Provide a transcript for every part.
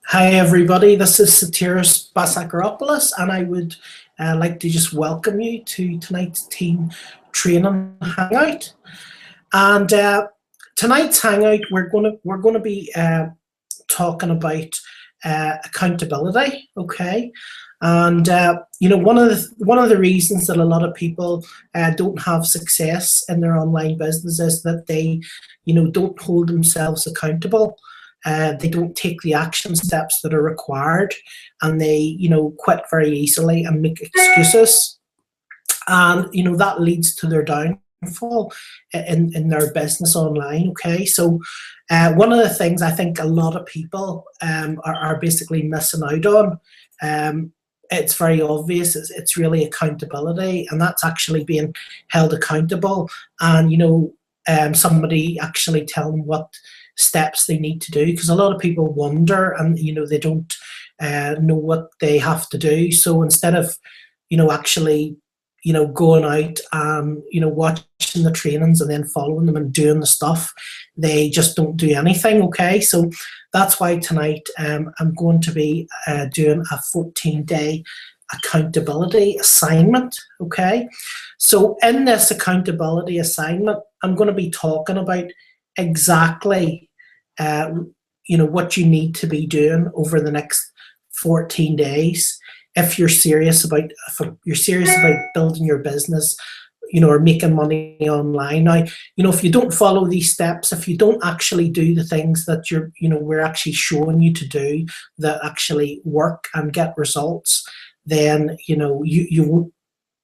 Hi everybody, this is Satiris Basakaropoulos, and I would like to just welcome you to tonight's team training hangout. And tonight's hangout, we're gonna be talking about accountability. Okay, and one of the reasons that a lot of people don't have success in their online business is that they don't hold themselves accountable. They don't take the action steps that are required, and they quit very easily and make excuses, and that leads to their downfall in their business online. Okay, so one of the things I think a lot of people are basically missing out on, it's very obvious, it's really accountability, and that's actually being held accountable, and somebody actually tell them what steps they need to do, because a lot of people wonder, and they don't know what they have to do. So instead of actually going out and watching the trainings and then following them and doing the stuff, they just don't do anything. Okay, so that's why tonight I'm going to be doing a 14-day accountability assignment. Okay, so in this accountability assignment, I'm going to be talking about exactly what you need to be doing over the next 14 days if you're serious about building your business, or making money online. Now, if you don't follow these steps, if you don't actually do the things that we're actually showing you to do that actually work and get results, then you won't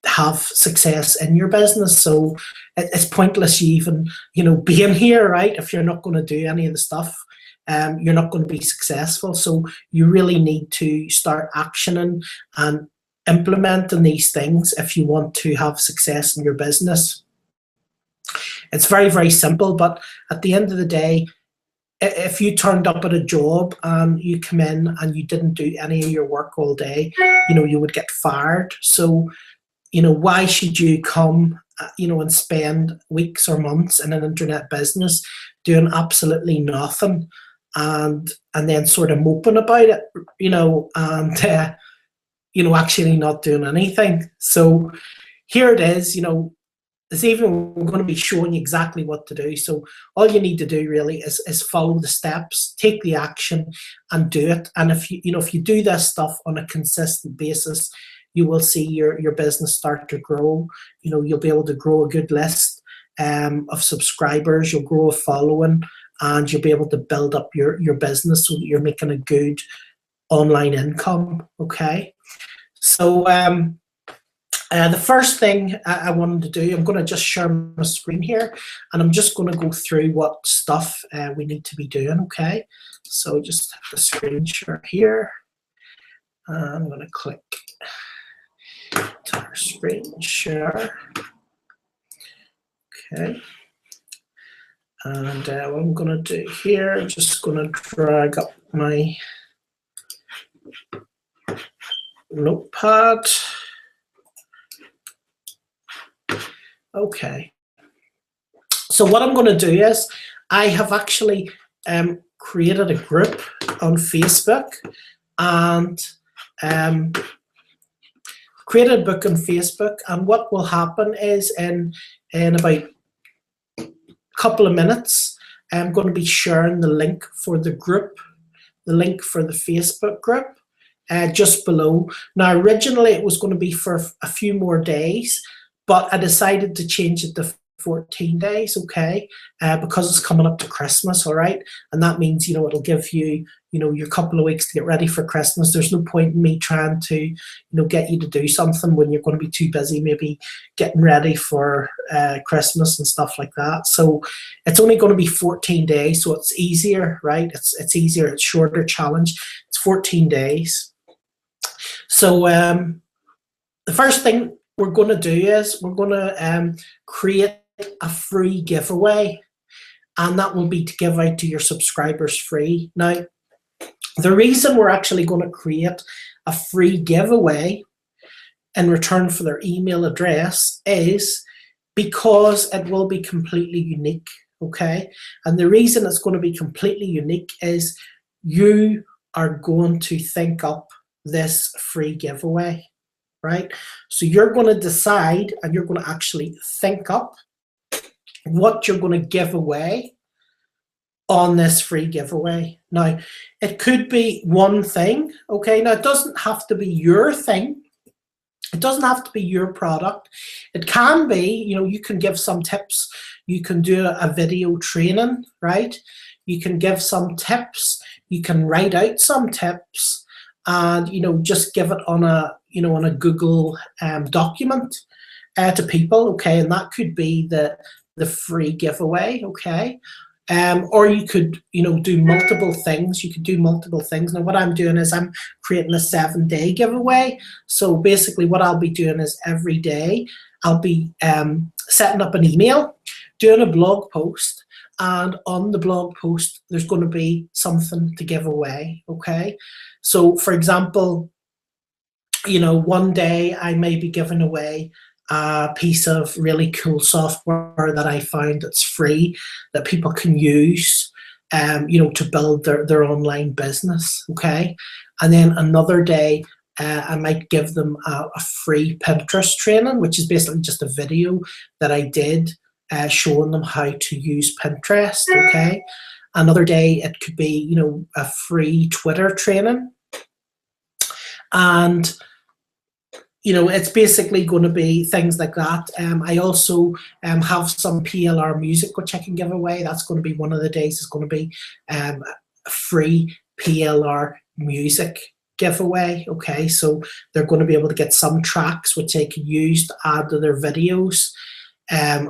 have success in your business. So it's pointless you even being here, right? If you're not going to do any of the stuff, you're not going to be successful. So you really need to start actioning and implementing these things if you want to have success in your business. It's very, very simple, but at the end of the day, if you turned up at a job and you come in and you didn't do any of your work all day, you would get fired. So why should you come and spend weeks or months in an internet business doing absolutely nothing, and then sort of moping about it, and actually not doing anything? So here it is. This evening we're going to be showing you exactly what to do. So all you need to do really is follow the steps, take the action, and do it. And if you do this stuff on a consistent basis, you will see your business start to grow. You'll be able to grow a good list of subscribers. You'll grow a following, and you'll be able to build up your business so that you're making a good online income. Okay, so the first thing I wanted to do, I'm going to just share my screen here, and I'm just going to go through what stuff we need to be doing. Okay, so just have the screen share here. I'm going to click to our screen share. Okay, and what I'm going to do here, I'm just going to drag up my notepad. Okay, so what I'm going to do is I have actually created a group on Facebook, and created a book on Facebook, and what will happen is in about a couple of minutes, I'm going to be sharing the link for the group, the link for the Facebook group, just below. Now, originally it was going to be for a few more days, but I decided to change it to 14 days, okay, because it's coming up to Christmas, all right, and that means it'll give you your couple of weeks to get ready for Christmas. There's no point in me trying to get you to do something when you're going to be too busy maybe getting ready for Christmas and stuff like that. So it's only going to be 14 days, so it's easier, right? It's easier, it's shorter challenge. It's 14 days. So the first thing we're going to do is we're going to create a free giveaway, and that will be to give out to your subscribers free. Now, the reason we're actually going to create a free giveaway in return for their email address is because it will be completely unique, okay? And the reason it's going to be completely unique is you are going to think up this free giveaway, right? So you're going to decide and you're going to actually think up what you're going to give away on this free giveaway. Now, it could be one thing, okay? Now, it doesn't have to be your thing. It doesn't have to be your product. It can be, you can give some tips. You can do a video training, right? You can give some tips. You can write out some tips and, just give it on a Google document to people, okay? And that could be the free giveaway, okay? Or you could, do multiple things. You could do multiple things. Now, what I'm doing is I'm creating a 7-day giveaway. So basically what I'll be doing is every day I'll be setting up an email, doing a blog post, and on the blog post, there's going to be something to give away, okay? So, for example, one day I may be giving away a piece of really cool software that I found that's free that people can use, to build their online business, okay? And then another day, I might give them a free Pinterest training, which is basically just a video that I did showing them how to use Pinterest, okay? Another day, it could be, a free Twitter training. And it's basically going to be things like that. I also have some PLR music which I can give away. That's going to be one of the days. It's going to be a free PLR music giveaway. Okay, so they're going to be able to get some tracks which they can use to add to their videos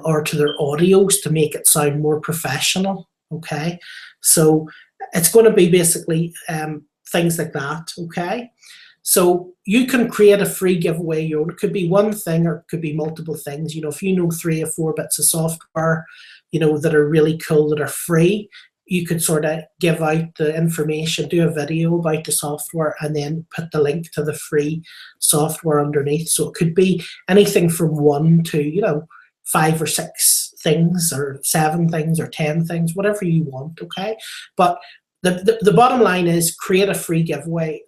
or to their audios to make it sound more professional. Okay, so it's going to be basically things like that. Okay. So you can create a free giveaway. It could be one thing or it could be multiple things. If you know 3 or 4 bits of software, that are really cool, that are free, you could sort of give out the information, do a video about the software, and then put the link to the free software underneath. So it could be anything from 1 to, 5 or 6 things or 7 things or 10 things, whatever you want, okay? But the bottom line is create a free giveaway.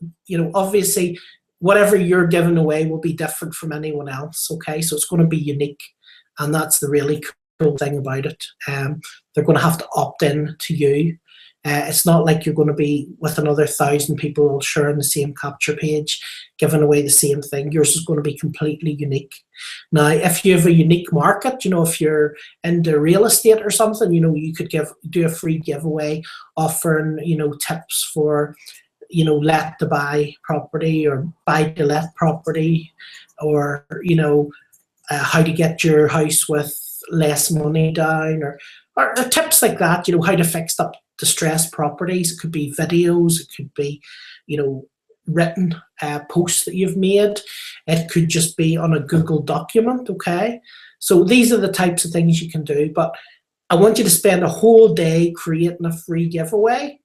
Obviously, whatever you're giving away will be different from anyone else, okay? So it's going to be unique, and that's the really cool thing about it. They're going to have to opt in to you. It's not like you're going to be with another 1,000 people all sharing the same capture page, giving away the same thing. Yours is going to be completely unique. Now, if you have a unique market, if you're into real estate or something, you could do a free giveaway offering, tips for, let to buy property or buy to let property, or, how to get your house with less money down, or tips like that, how to fix up distressed properties. It could be videos, it could be, written posts that you've made. It could just be on a Google document, okay? So these are the types of things you can do, but I want you to spend a whole day creating a free giveaway.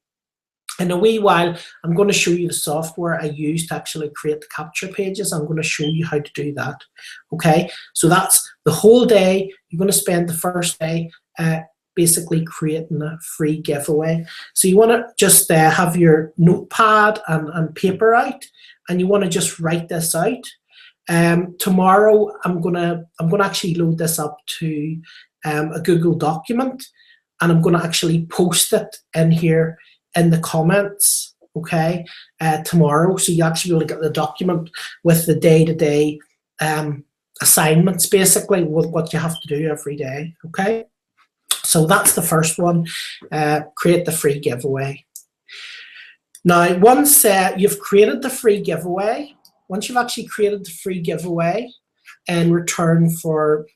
In a wee while, I'm going to show you the software I use to actually create the capture pages. I'm going to show you how to do that, okay? So that's the whole day. You're going to spend the first day basically creating a free giveaway. So you want to just have your notepad and paper out, and you want to just write this out. Tomorrow, I'm gonna actually load this up to a Google document, and I'm going to actually post it in here in the comments, okay, tomorrow. So you actually will get the document with the day-to-day assignments, basically, with what you have to do every day, okay? So that's the first one, create the free giveaway. Now, once you've created the free giveaway, once you've actually created the free giveaway in return for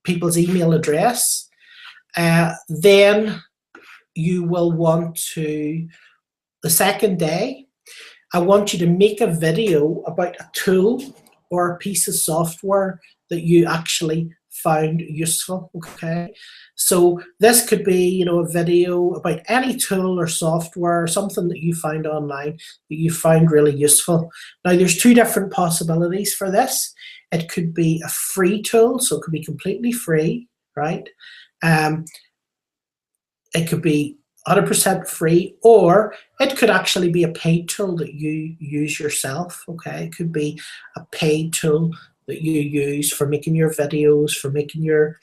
people's email address, then you will want to, the second day, I want you to make a video about a tool or a piece of software that you actually found useful, okay? So this could be, a video about any tool or software, something that you found online that you found really useful. Now, there's 2 different possibilities for this. It could be a free tool, so it could be completely free, right? It could be 100% free, or it could actually be a paid tool that you use yourself. Okay, it could be a paid tool that you use for making your videos, for making your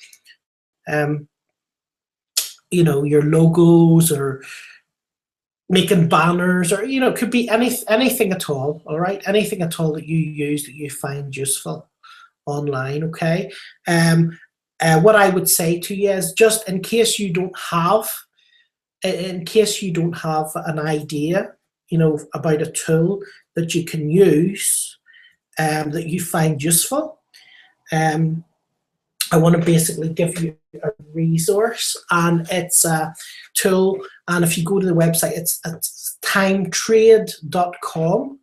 your logos, or making banners, or it could be anything at all. All right, anything at all that you use that you find useful online. Okay, what I would say to you is, just in case you don't have an idea, about a tool that you can use, that you find useful, I want to basically give you a resource, and it's a tool. And if you go to the website, it's timetrade.com.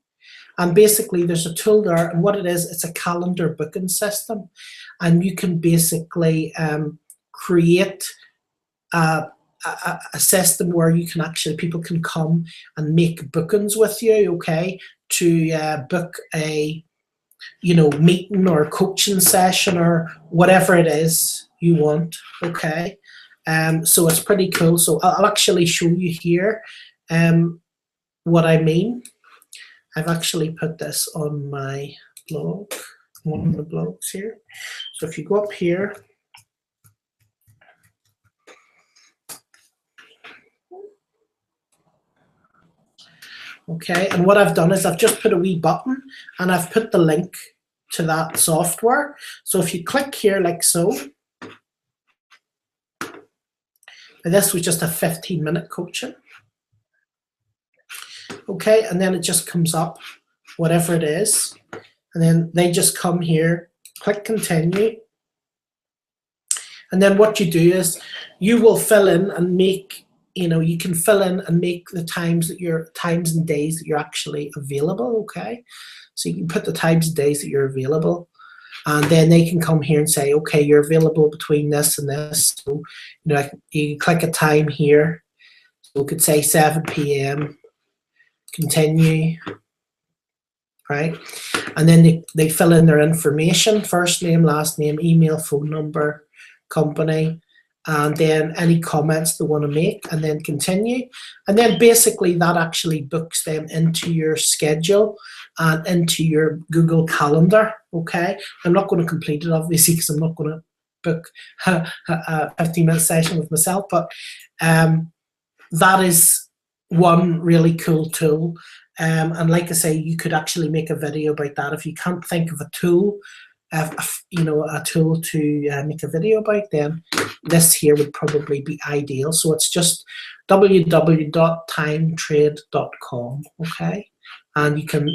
And basically, there's a tool there, and what it is, it's a calendar booking system, and you can basically create a system where you can people can come and make bookings with you, okay, to book a meeting or coaching session or whatever it is you want. Okay, so it's pretty cool. So I'll actually show you here what I mean. I've actually put this on my blog, one of the blogs here. So if you go up here, okay, and what I've done is I've just put a wee button, and I've put the link to that software. So if you click here like so, and this was just a 15-minute coaching. Okay, and then it just comes up, whatever it is, and then they just come here, click continue, and then what you do is you will fill in and make, you can fill in and make the times and days that you're actually available. Okay, so you can put the times and days that you're available, and then they can come here and say, okay, you're available between this and this. So you click a time here, so we could say 7 p.m. continue, right? And then they fill in their information: first name, last name, email, phone number, company, and then any comments they want to make, and then continue. And then basically that actually books them into your schedule and into your Google Calendar. Okay, I'm not going to complete it, obviously, because I'm not going to book a 15-minute session with myself, but that is one really cool tool. And like I say, you could actually make a video about that. If you can't think of a tool, a tool to make a video about, then this here would probably be ideal. So it's just www.timetrade.com. Okay, and you can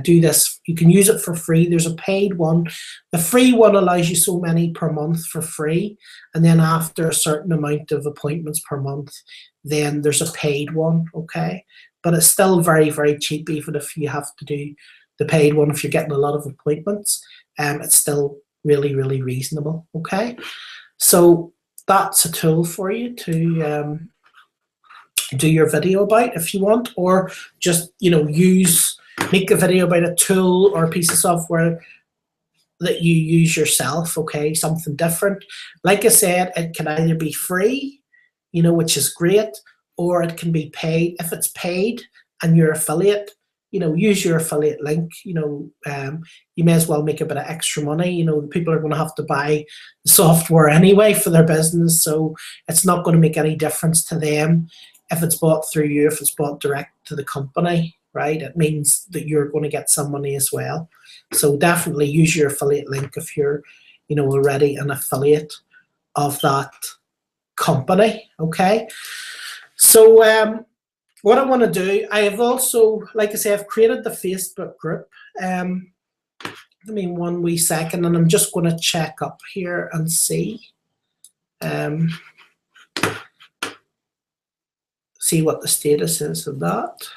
do this. You can use it for free. There's a paid one. The free one allows you so many per month for free, and then after a certain amount of appointments per month, then there's a paid one. Okay, but it's still very, very cheap, even if you have to do the paid one. If you're getting a lot of appointments, it's still really, really reasonable. Okay, so that's a tool for you to do your video about if you want, or just make a video about a tool or a piece of software that you use yourself. Okay, something different. Like I said, it can either be free, which is great, or it can be paid. If it's paid and you're affiliate, use your affiliate link. You may as well make a bit of extra money. People are going to have to buy the software anyway for their business, so it's not going to make any difference to them if it's bought through you, if it's bought direct to the company, right? It means that you're going to get some money as well. So definitely use your affiliate link if you're, already an affiliate of that company. Okay. So what I want to do, I have also, like I say, I've created the Facebook group. Give me 1 wee second, and I'm just going to check up here and see. See what the status is of that.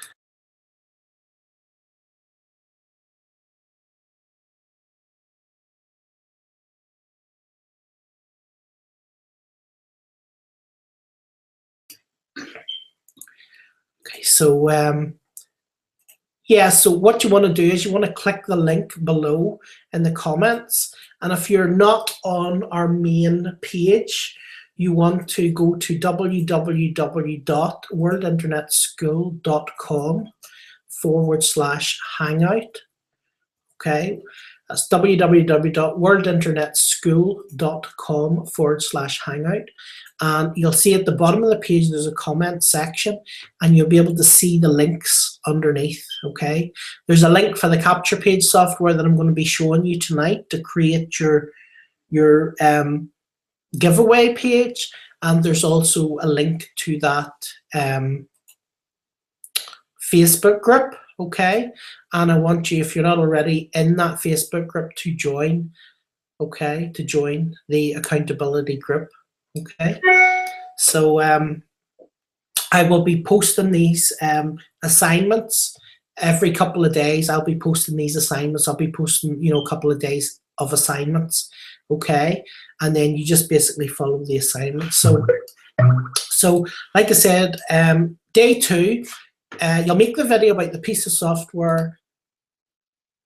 Okay, so so what you want to do is you want to click the link below in the comments, and if you're not on our main page, you want to go to www.worldinternetschool.com/hangout. Okay, that's www.worldinternetschool.com/hangout. And you'll see at the bottom of the page there's a comment section, and you'll be able to see the links underneath. Okay, there's a link for the capture page software that I'm going to be showing you tonight to create your giveaway page, and there's also a link to that Facebook group. Okay, and I want you, if you're not already in that Facebook group, to join. Okay, to join the accountability group. Okay, so I will be posting these assignments every couple of days. I'll be posting these assignments. I'll be posting, a couple of days of assignments. Okay, and then you just basically follow the assignments. So like I said, day 2, you'll make the video about the piece of software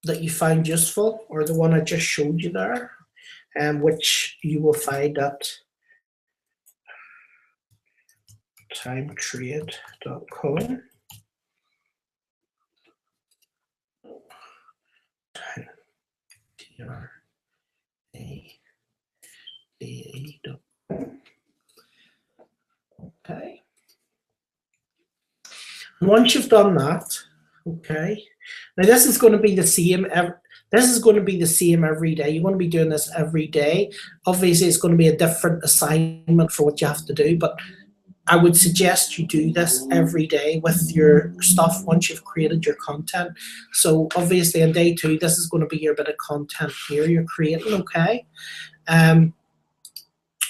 that you found useful, or the one I just showed you there, which you will find at timetrade.com. Okay. And once you've done that, okay, now this is going to be the same. This is going to be the same every day. You want to be doing this every day. Obviously, it's going to be a different assignment for what you have to do, but I would suggest you do this every day with your stuff once you've created your content. So obviously on day 2, this is going to be your bit of content here you're creating, okay?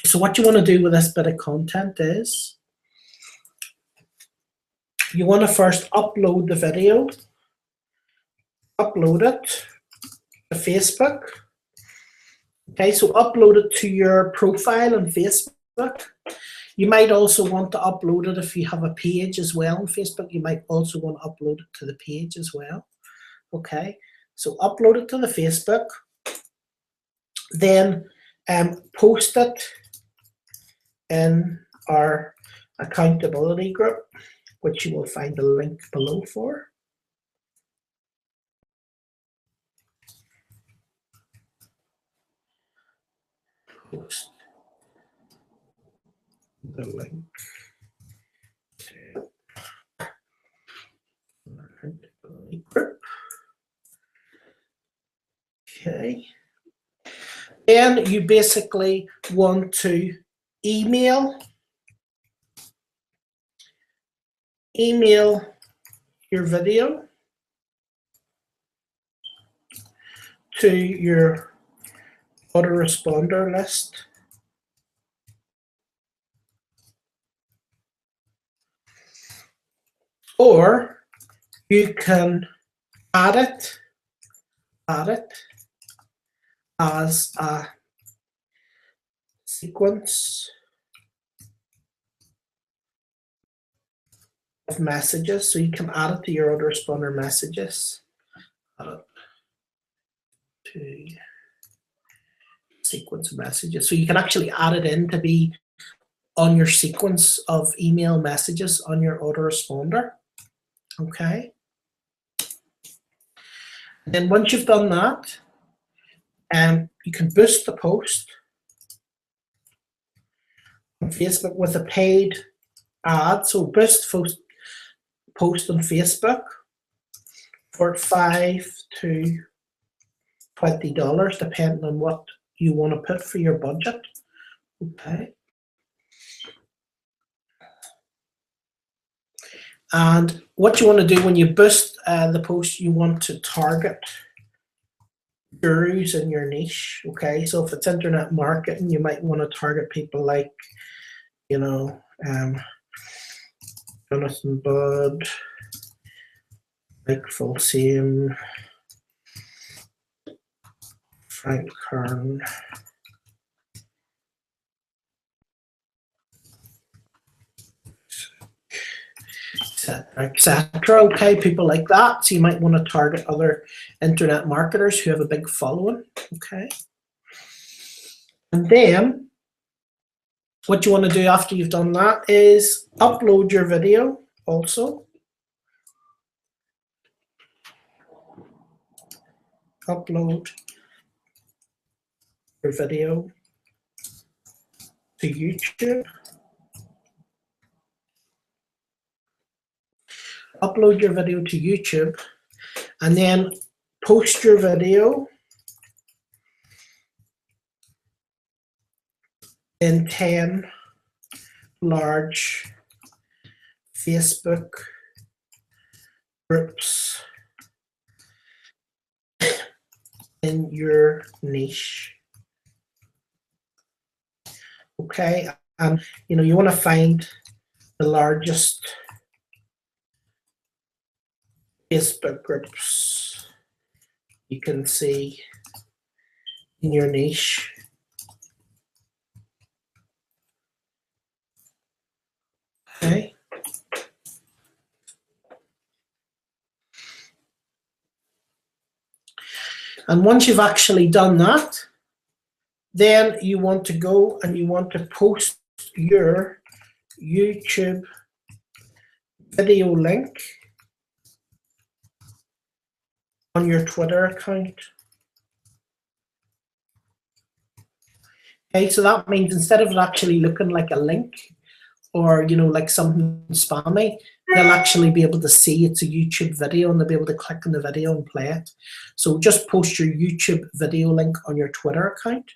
So what you want to do with this bit of content is you want to first upload the video, upload it to Facebook. Okay, so upload it to your profile on Facebook. You might also want to upload it if you have a page as well on Facebook. You might also want to upload it to the page as well. Okay, so upload it to the Facebook. Then post it in our accountability group, which you will find the link below for. Post the link to our accountability group. Okay. Then you basically want to email your video to your autoresponder list. Or you can add it as a sequence of messages. So you can add it to your autoresponder messages. Add it to sequence of messages. So you can actually add it in to be on your sequence of email messages on your autoresponder. Okay. And then once you've done that, you can boost the post on Facebook with a paid ad. So boost post on Facebook for $5 to $20, depending on what you want to put for your budget. Okay. And what you want to do when you boost the post, you want to target gurus in your niche. Okay, so if it's internet marketing, you might want to target people like, Jonathan Budd, Mike Fulsheim, Frank Kern, etc. Okay, people like that. So you might want to target other internet marketers who have a big following. Okay, and then What you want to do after you've done that is upload your video also. Upload your video to YouTube. Upload your video to YouTube and then post your video in 10 large Facebook groups in your niche. Okay, and you want to find the largest Facebook groups you can see in your niche. Okay. And once you've actually done that, then you want to go and you want to post your YouTube video link on your Twitter account. Okay, so that means instead of it actually looking like a link or like something spammy, they'll actually be able to see it's a YouTube video and they'll be able to click on the video and play it. So just post your YouTube video link on your Twitter account.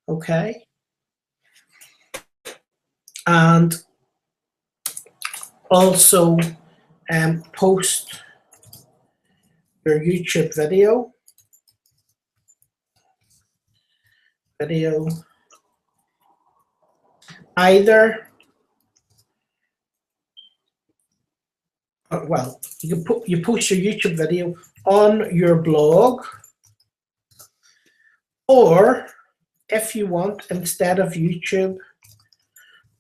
Okay. And also post your YouTube video either well, you post your YouTube video on your blog, or if you want, instead of YouTube,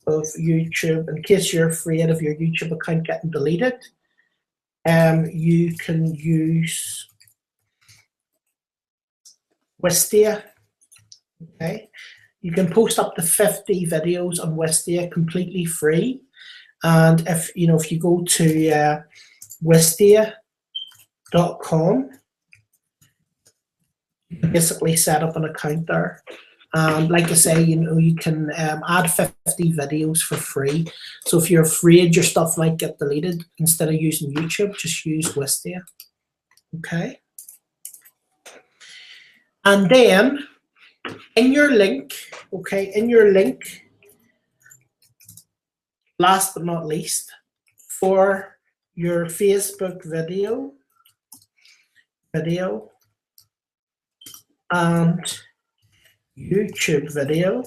in case you're afraid of your YouTube account getting deleted, you can use Wistia. Okay, you can post up to 50 videos on Wistia completely free. And if you go to Wistia.com, you can basically set up an account there. And like I say, you can add 50 videos for free. So if you're afraid your stuff might get deleted, instead of using YouTube, just use Wistia. Okay. And then in your link, last but not least, for your Facebook video and YouTube video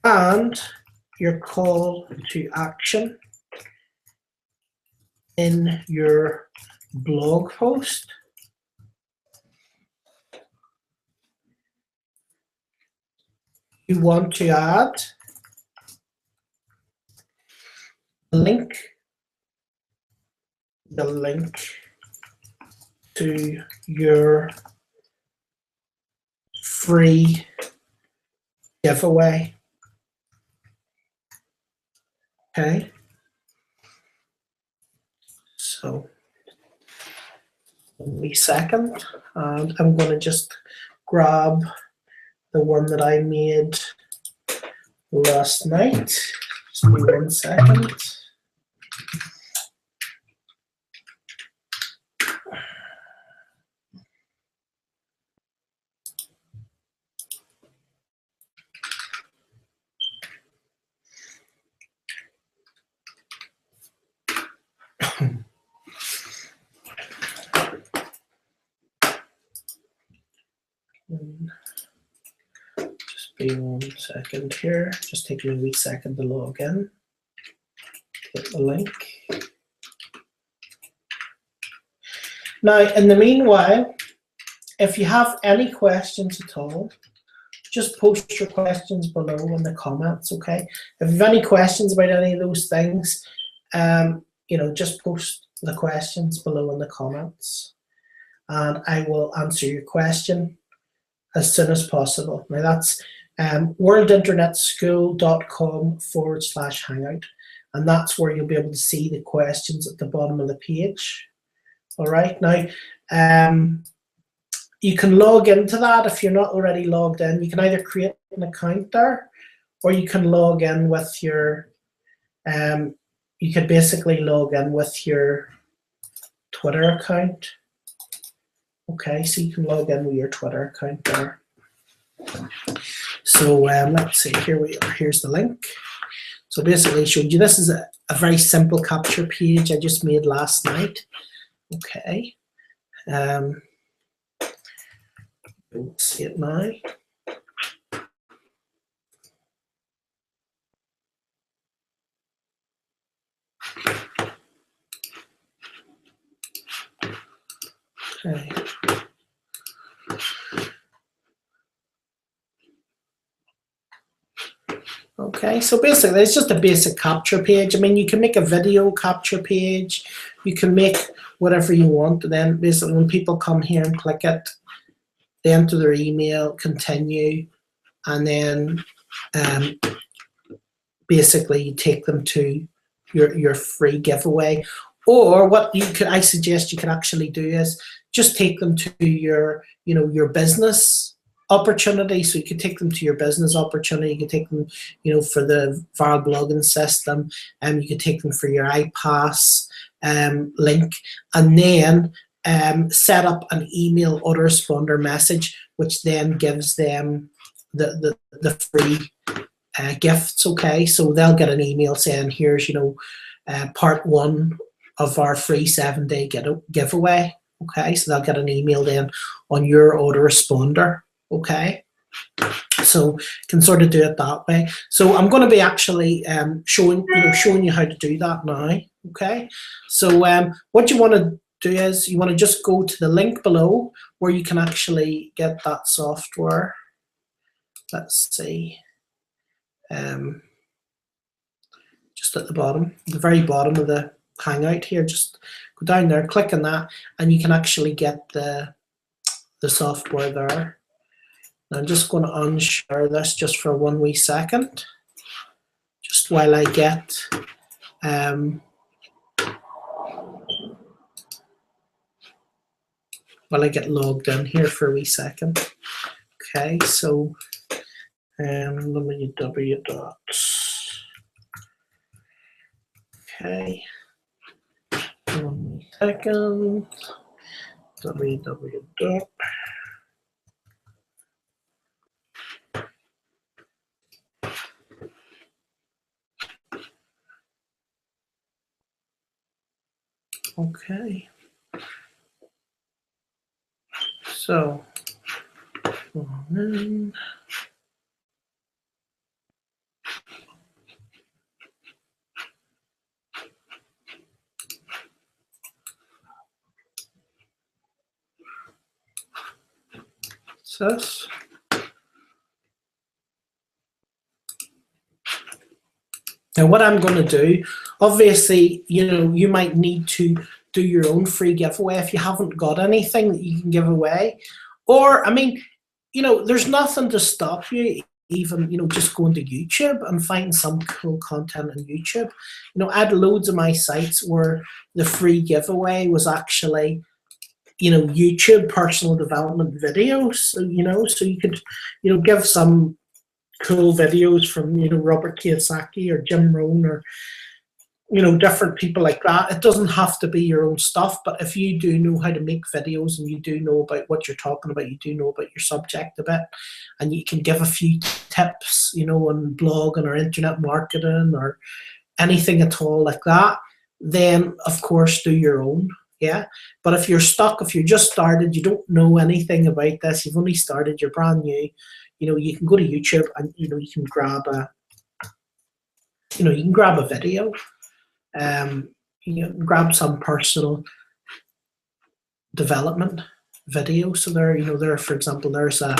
and your call to action in your blog post, you want to add the link to your free giveaway. Okay, so a second, and I'm going to just grab the one that I made last night. Just give me 1 second. Just be 1 second here. Just take me a wee second to log in. Get the link. Now, in the meanwhile, if you have any questions at all, just post your questions below in the comments, okay? If you have any questions about any of those things, just post the questions below in the comments, and I will answer your question. as soon as possible. Now that's worldinternetschool.com/hangout, and that's where you'll be able to see the questions at the bottom of the page. All right, now you can log into that if you're not already logged in. You can either create an account there, or you can log in with your, you could basically log in with your Twitter account. Okay, so you can log in with your Twitter account there. So let's see, here we are, here's the link. So basically I showed you, this is a very simple capture page I just made last night. Okay, let's see it now. Okay. Okay, so basically it's just a basic capture page. I mean, you can make a video capture page, you can make whatever you want, and then basically when people come here and click it, they enter their email, continue, and then basically you take them to your free giveaway. Or what you could, I suggest you can actually do is just take them to your, your business opportunity. So you could take them to your business opportunity. You could take them, for the viral blogging system, and you could take them for your iPass link, and then set up an email autoresponder message, which then gives them the free gifts. Okay, so they'll get an email saying, here's part 1 of our free 7-day giveaway. Okay, so they'll get an email then on your autoresponder. Okay, so you can sort of do it that way. So I'm going to be actually showing you how to do that now. Okay, so what you want to do is you want to just go to the link below where you can actually get that software. Let's see, just at the bottom, the very bottom of the Hangout here, just go down there, click on that, and you can actually get the software there. I'm just going to unshare this just for 1 wee second, just while I get logged in here for a wee second. Okay, so www. Okay, 1 second. www. Okay, so this. Now what I'm going to do, obviously, you might need to do your own free giveaway if you haven't got anything that you can give away. Or, I mean, there's nothing to stop you even, just going to YouTube and finding some cool content on YouTube. I had loads of my sites where the free giveaway was actually, YouTube personal development videos. So, so you could, give some cool videos from Robert Kiyosaki or Jim Rohn or different people like that. It doesn't have to be your own stuff, but if you do know how to make videos and you do know about what you're talking about, you do know about your subject a bit, and you can give a few tips on blogging or internet marketing or anything at all like that, then of course do your own. Yeah, but if you're stuck, if you're just started, you don't know anything about this, you've only started, you're brand new, you can go to YouTube and you can grab a video, grab some personal development video. So there, for example, there's a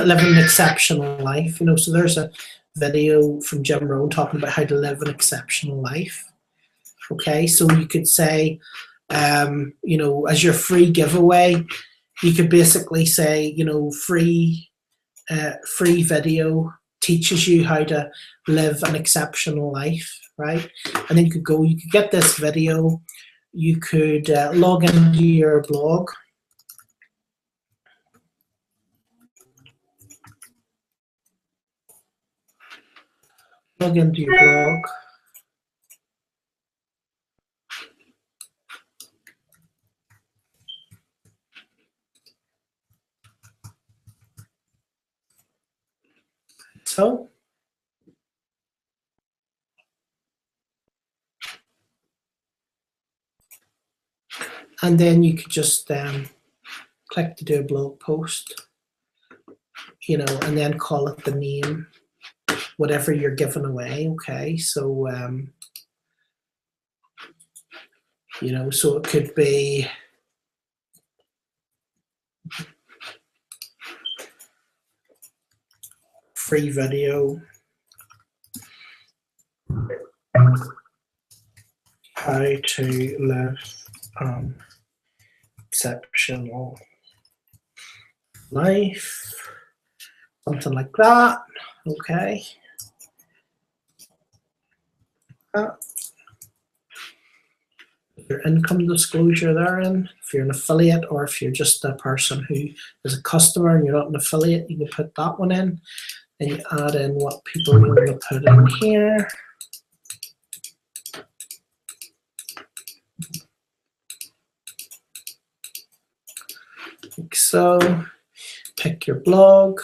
living an exceptional life. So there's a video from Jim Rohn talking about how to live an exceptional life. Okay, so you could say, as your free giveaway, you could basically say, you know, free video teaches you how to live an exceptional life, right? And then you could get this video, you could log into your blog. Log into your blog. So, and then you could just click to do a blog post, you know, and then call it the name, whatever you're giving away. Okay, so you know, so it could be free video, how to live an exceptional life, something like that. Okay. Your income disclosure therein, if you're an affiliate, or if you're just a person who is a customer and you're not an affiliate, you can put that one in. Then you add in what people are going to put in here. Like so. Pick your blog.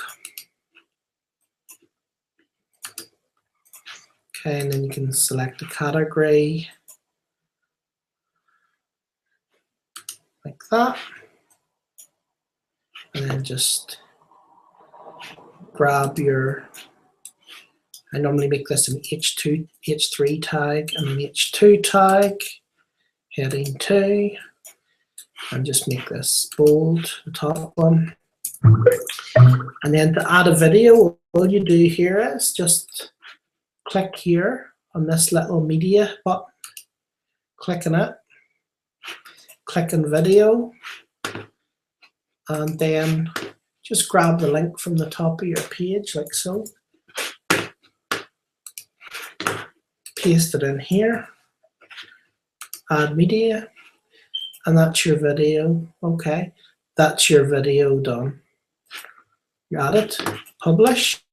Okay, and then you can select a category. Like that. And then just grab your, I normally make this an H2, H3 tag and an H2 tag, heading 2, and just make this bold, the top one. And then to add a video, all you do here is just click here on this little media button, click on it, click on video, and then just grab the link from the top of your page like so. Paste it in here, add media, and that's your video. Okay, that's your video done. You add it, publish.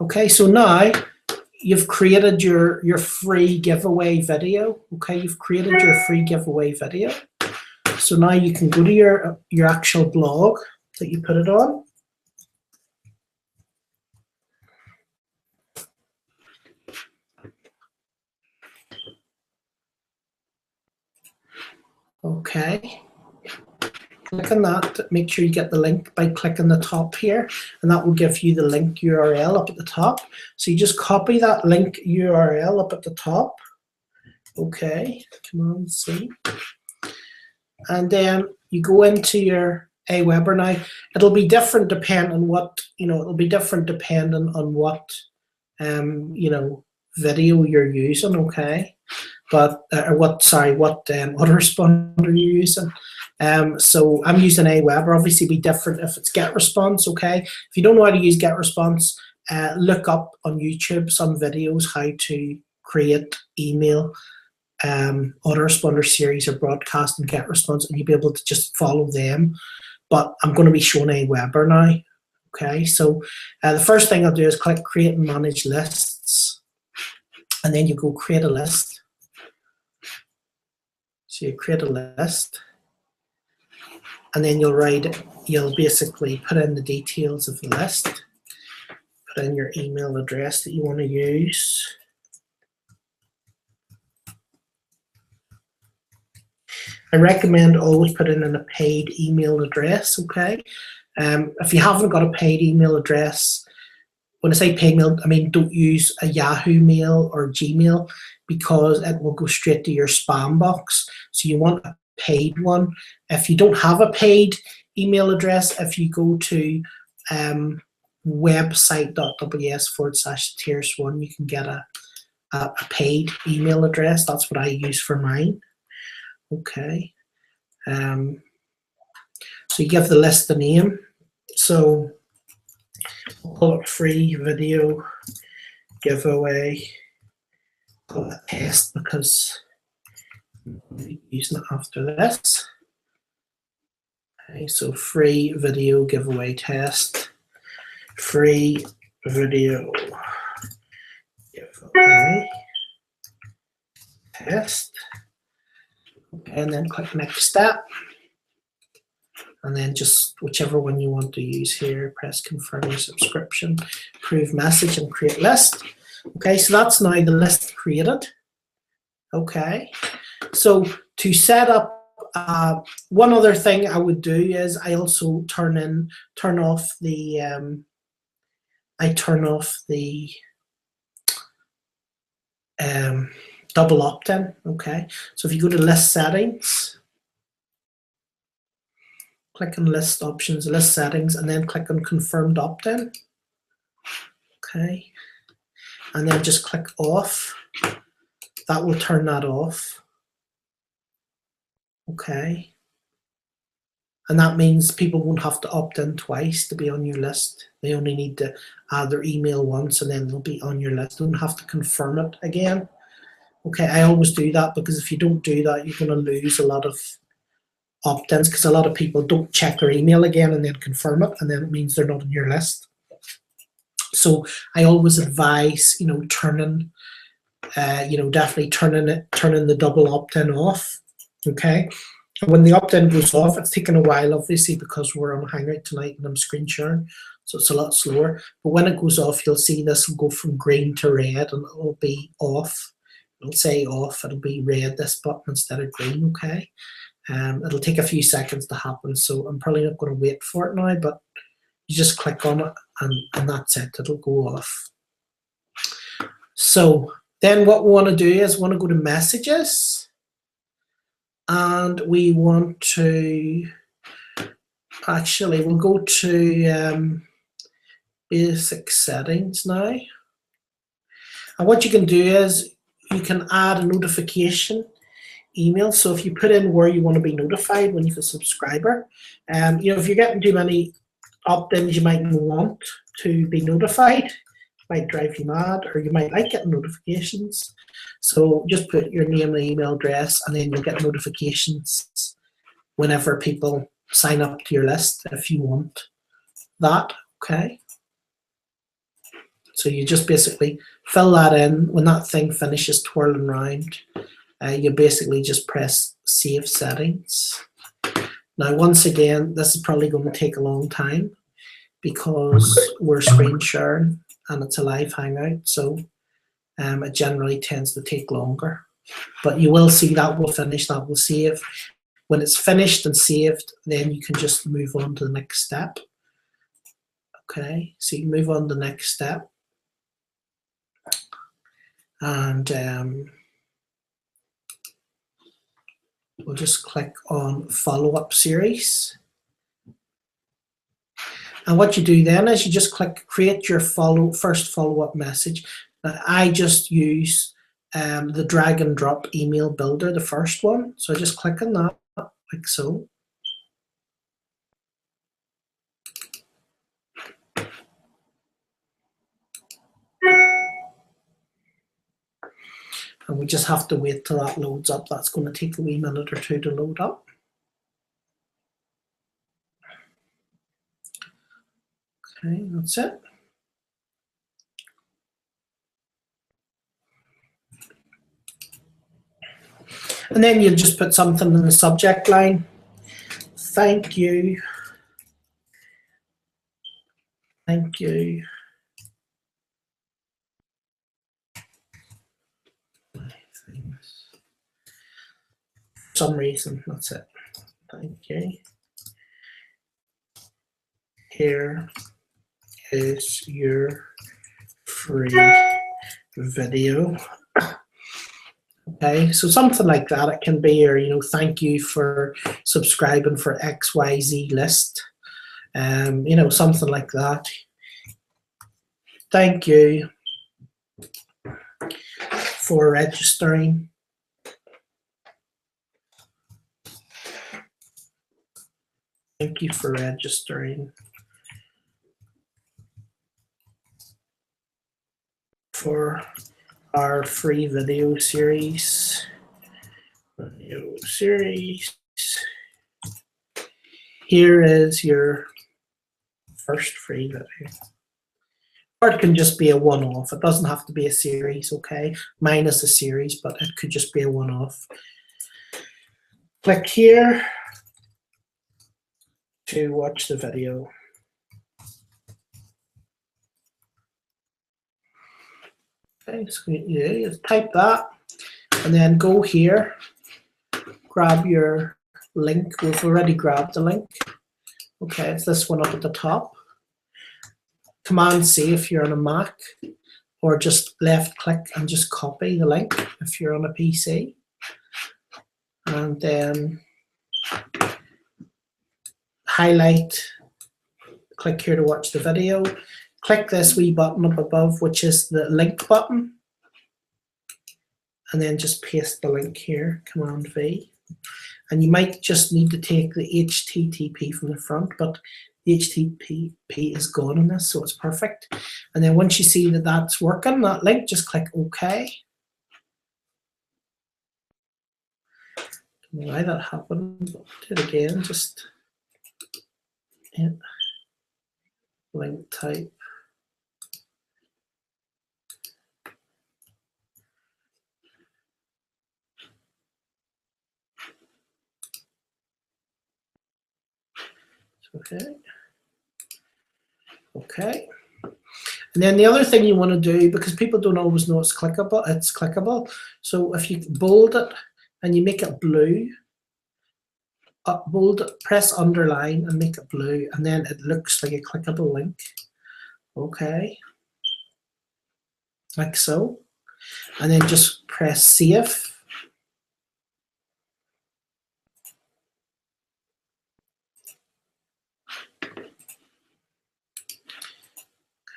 Okay, so now you've created your free giveaway video. Okay, you've created your free giveaway video. So now you can go to your actual blog that you put it on. Okay. Click on that, make sure you get the link by clicking the top here, and that will give you the link URL up at the top. So you just copy that link URL up at the top. Okay, Command C. And then you go into your Aweber. Now, it'll be different depending on what, it'll be different depending on what, video you're using, okay? But, what autoresponder you're using. So I'm using Aweber. Obviously, it'll be different if it's GetResponse, okay? If you don't know how to use GetResponse, look up on YouTube some videos how to create email autoresponder series or broadcast and GetResponse, and you'll be able to just follow them. But I'm going to be showing Aweber now. Okay, so the first thing I'll do is click Create and Manage Lists, and then you go Create a List. So you create a list, and then you'll basically put in the details of the list, put in your email address that you want to use. I recommend always putting in a paid email address, okay? If you haven't got a paid email address, when I say paid mail, I mean don't use a Yahoo Mail or Gmail, because it will go straight to your spam box. So you want a paid one. If you don't have a paid email address, if you go to website.ws/Satirus1, you can get a paid email address. That's what I use for mine. Okay. So you give the list a name. So we'll call it free video giveaway. Call it test because I'm using it after this. Okay, so free video giveaway test. Free video giveaway test. Okay, and then click next step. And then just whichever one you want to use here, press confirm your subscription, approve message, and create list. Okay, so that's now the list created. Okay, so to set up, one other thing I would do is I also turn off the double opt-in. Okay, so if you go to list settings, click on list options, list settings, and then click on confirmed opt-in. Okay, and then just click off. That will turn that off. Okay, and that means people won't have to opt in twice to be on your list. They only need to add their email once and then they'll be on your list. They don't have to confirm it again. Okay, I always do that because if you don't do that, you're going to lose a lot of opt-ins because a lot of people don't check their email again and then confirm it, and then it means they're not on your list. So I always advise, turning, definitely turning the double opt-in off. Okay, and when the opt-in goes off, it's taking a while, obviously, because we're on Hangout tonight and I'm screen sharing, so it's a lot slower. But when it goes off, you'll see this will go from green to red, and it'll be off. It'll say off. It'll be red, this button, instead of green. Okay. It'll take a few seconds to happen, so I'm probably not going to wait for it now, but you just click on it and that's it. It'll go off. So then what we want to do is we want to go to messages, and we want to, actually we'll go to basic settings now. And what you can do is you can add a notification email. So if you put in where you want to be notified when you're a subscriber, if you're getting too many opt-ins, you might want to be notified. It might drive you mad, or you might like getting notifications. So just put your name and email address, and then you'll get notifications whenever people sign up to your list if you want that. Okay. So you just basically fill that in. When that thing finishes twirling around, you basically just press Save Settings. Now, once again, this is probably going to take a long time because we're screen sharing and it's a live Hangout, so it generally tends to take longer. But you will see that will finish, that will save. When it's finished and saved, then you can just move on to the next step. Okay, so you move on to the next step. And we'll just click on follow-up series. And what you do then is you just click create your first follow-up message. Now, I just use the drag and drop email builder, the first one. So I just click on that like so. And we just have to wait till that loads up. That's going to take a wee minute or two to load up. Okay, that's it. And then you'll just put something in the subject line. Thank you. Thank you. For some reason, that's it. Thank you. Here is your free video. Okay, so something like that. It can be, or thank you for subscribing for XYZ list. Something like that. Thank you for registering. Thank you for registering for our free video series. Here is your first free video. Or it can just be a one-off. It doesn't have to be a series, okay? Mine is a series, but it could just be a one-off. Click here to watch the video. Okay, so you type that, and then go here, grab your link. We've already grabbed the link. Okay, it's this one up at the top. Command-C if you're on a Mac, or just left-click and just copy the link if you're on a PC. And then highlight, click here to watch the video. Click this wee button up above, which is the link button. And then just paste the link here, Command-V. And you might just need to take the HTTP from the front, but the HTTP is gone in this, so it's perfect. And then once you see that that's working, that link, just click OK. Don't know why that happened, but do it again, just link type. Okay. Okay. And then the other thing you want to do, because people don't always know it's clickable. So if you bold it and you make it blue, bold it, press underline and make it blue, and then it looks like a clickable link. Okay. Like so. And then just press save.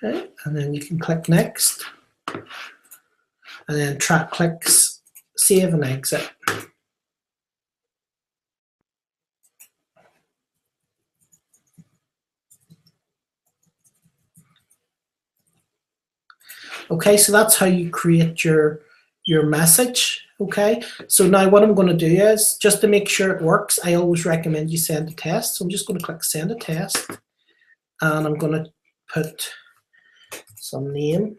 Okay, and then you can click next, and then track clicks, save and exit. Okay, so that's how you create your message. Okay, so now what I'm going to do is, just to make sure it works, I always recommend you send a test. So I'm just going to click send a test, and I'm going to put some name.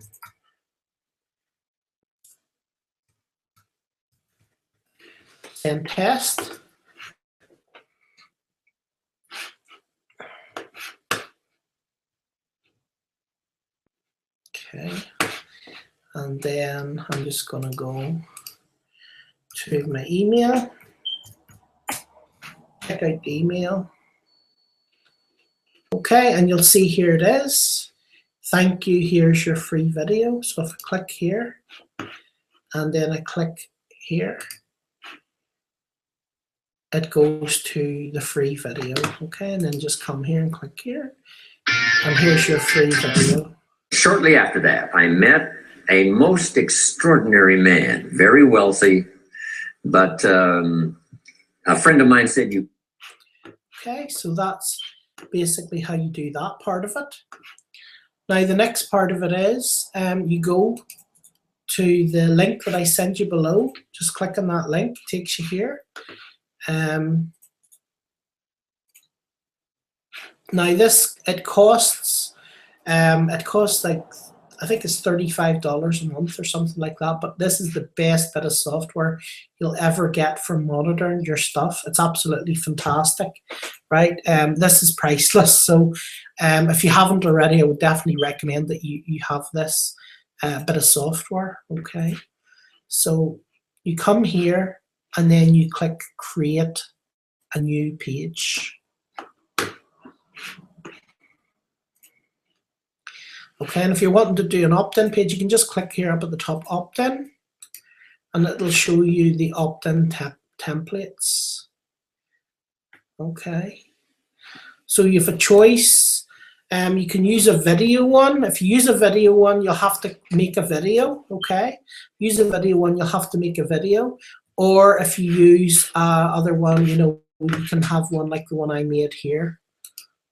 Send test. Okay, and then I'm just going to go to my email, check out the email. Okay, and you'll see here it is. Thank you, here's your free video. So if I click here, and then I click here, it goes to the free video. Okay, and then just come here and click here, and here's your free video. Shortly after that, I met a most extraordinary man, very wealthy, but a friend of mine said you. Okay, so that's basically how you do that part of it. Now the next part of it is you go to the link that I sent you below. Just click on that link, it takes you here. Now this, it costs like, I think it's $35 a month or something like that, but this is the best bit of software you'll ever get for monitoring your stuff. It's absolutely fantastic, right? This is priceless. So if you haven't already, I would definitely recommend that you have this bit of software, okay? So you come here and then you click create a new page. Okay, and if you're wanting to do an opt-in page, you can just click here up at the top, opt-in, and it'll show you the opt-in templates. Okay, so you have a choice. You can use a video one. If you use a video one, you'll have to make a video, okay? Use a video one, you'll have to make a video. Or if you use other one, you know, you can have one like the one I made here.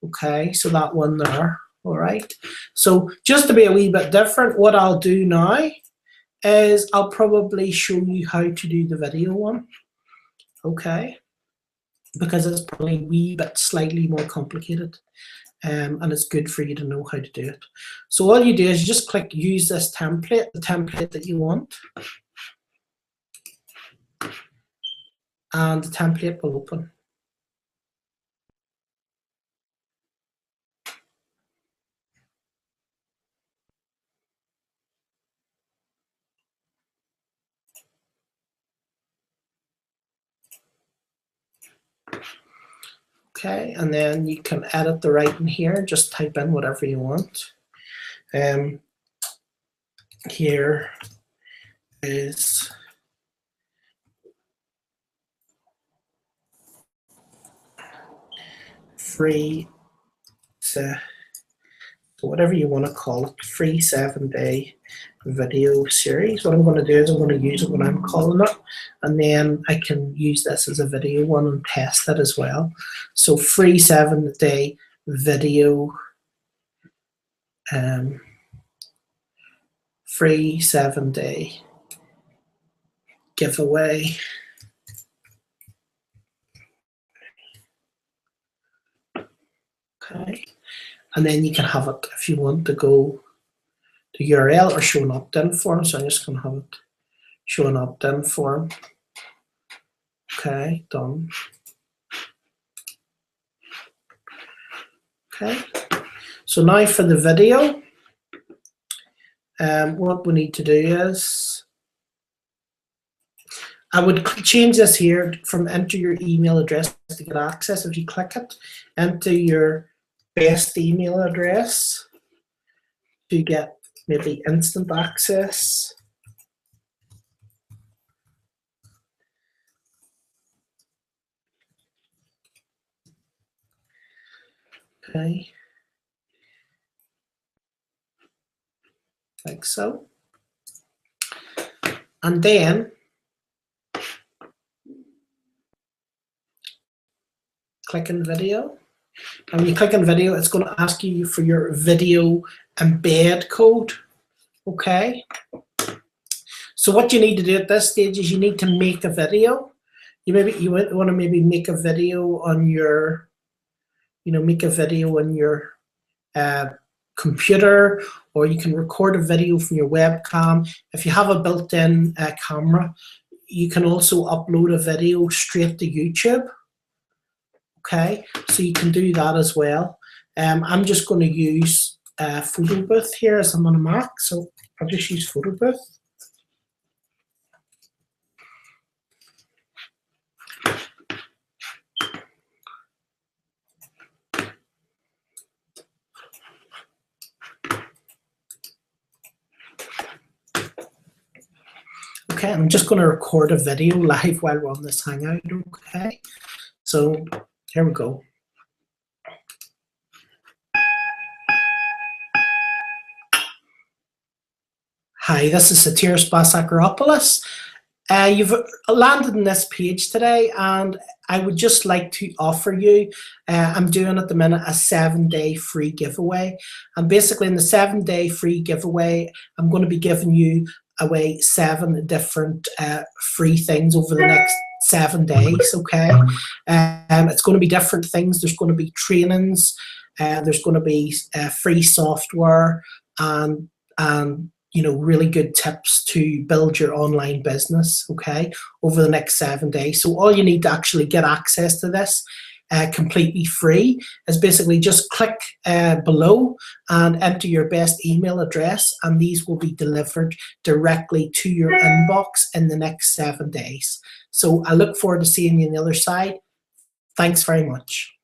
Okay, so that one there, all right? So just to be a wee bit different, what I'll do now is I'll probably show you how to do the video one, okay? Because it's probably a wee bit slightly more complicated. And it's good for you to know how to do it. So all you do is you just click use this template, the template that you want. And the template will open. Okay, and then you can edit the writing here, just type in whatever you want. Here is free, so whatever you want to call it, free 7-day video series. What I'm going to do is I'm going to use it when I'm calling it, and then I can use this as a video one and test it as well. So free 7-day video, free 7-day giveaway. Okay, and then you can have it if you want to go to URL or show an opt-in form. So I'm just going to have it show an opt-in form. Okay, done. Okay, so now for the video, what we need to do is I would change this here from enter your email address to get access. If you click it, enter your best email address to get maybe instant access. Okay, like so. And then click in video. And when you click on video, it's going to ask you for your video embed code. Okay. So what you need to do at this stage is you need to make a video. You want to maybe make a video on your, make a video on your computer, or you can record a video from your webcam. If you have a built-in camera, you can also upload a video straight to YouTube. Okay, so you can do that as well. I'm just going to use Photo Booth here as I'm on a Mac, so I'll just use Photo Booth. Okay, I'm just going to record a video live while we're on this Hangout. Okay, so here we go. Hi, this is Satiris Basakiropoulos. You've landed in this page today, and I would just like to offer you, I'm doing at the minute a 7-day free giveaway. And basically in the 7-day free giveaway, I'm going to be giving you away 7 different free things over the next 7 days, okay? It's going to be different things. There's going to be trainings, there's going to be free software, and really good tips to build your online business, okay, over the next 7 days. So all you need to actually get access to this completely free is basically just click below and enter your best email address, and these will be delivered directly to your inbox in the next 7 days. So I look forward to seeing you on the other side. Thanks very much.